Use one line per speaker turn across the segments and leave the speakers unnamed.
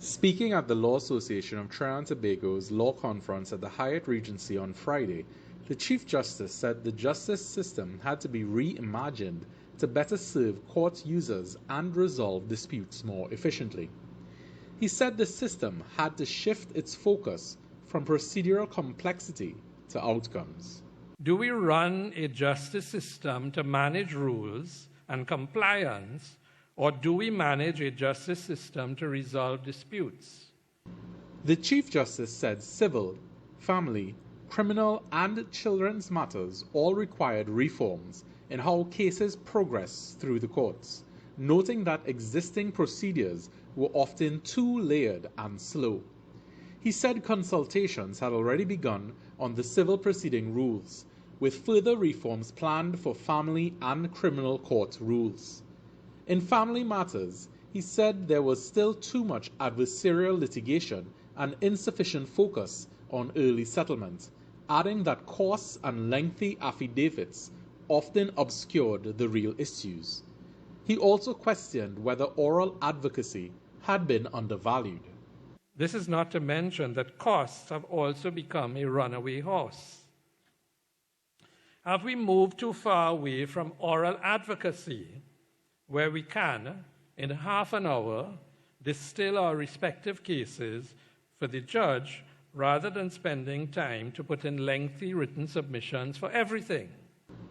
Speaking at the Law Association of Trinidad and Tobago's law conference at the Hyatt Regency on Friday, the Chief Justice said the justice system had to be reimagined to better serve court users and resolve disputes more efficiently. He said the system had to shift its focus from procedural complexity to outcomes.
Do we run a justice system to manage rules and compliance, or do we manage a justice system to resolve disputes?
The Chief Justice said civil, family, criminal, and children's matters all required reforms in how cases progress through the courts, noting that existing procedures were often too layered and slow. He said consultations had already begun on the civil proceeding rules, with further reforms planned for family and criminal court rules. In family matters, he said there was still too much adversarial litigation and insufficient focus on early settlement, adding that costs and lengthy affidavits often obscured the real issues. He also questioned whether oral advocacy had been undervalued.
This is not to mention that costs have also become a runaway horse. Have we moved too far away from oral advocacy, where we can, in half an hour, distill our respective cases for the judge rather than spending time to put in lengthy written submissions for everything?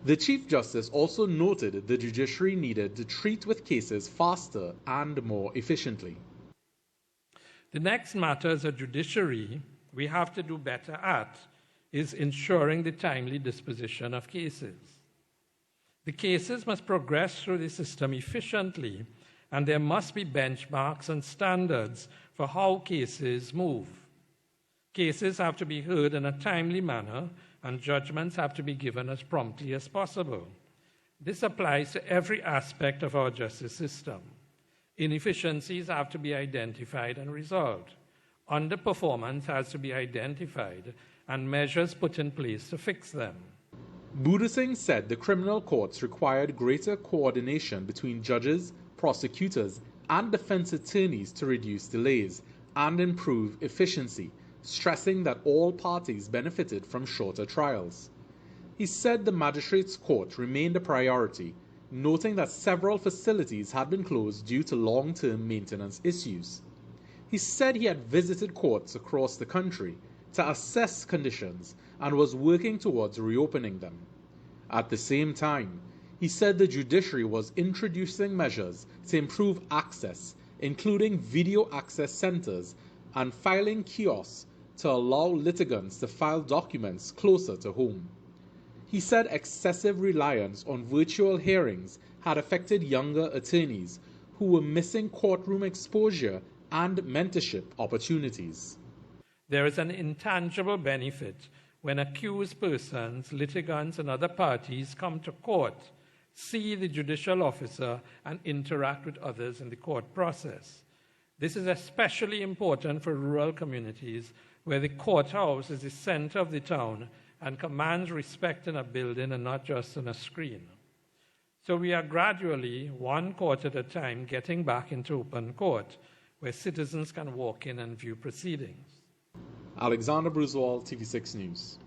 The Chief Justice also noted the judiciary needed to treat with cases faster and more efficiently.
The next matter as a judiciary we have to do better at is ensuring the timely disposition of cases. The cases must progress through the system efficiently, and there must be benchmarks and standards for how cases move. Cases have to be heard in a timely manner, and judgments have to be given as promptly as possible. This applies to every aspect of our justice system. Inefficiencies have to be identified and resolved. Underperformance has to be identified and measures put in place to fix them.
Boodoosingh said the criminal courts required greater coordination between judges, prosecutors, and defense attorneys to reduce delays and improve efficiency, stressing that all parties benefited from shorter trials. He said the magistrates' court remained a priority, noting that several facilities had been closed due to long-term maintenance issues. He said he had visited courts across the country to assess conditions and was working towards reopening them. At the same time, he said the judiciary was introducing measures to improve access, including video access centers and filing kiosks to allow litigants to file documents closer to home. He said excessive reliance on virtual hearings had affected younger attorneys who were missing courtroom exposure and mentorship opportunities.
There is an intangible benefit when accused persons, litigants, and other parties come to court, see the judicial officer, and interact with others in the court process. This is especially important for rural communities where the courthouse is the center of the town and commands respect in a building and not just on a screen. So we are gradually, one court at a time, getting back into open court where citizens can walk in and view proceedings.
Alexander Bruswell, TV6 News.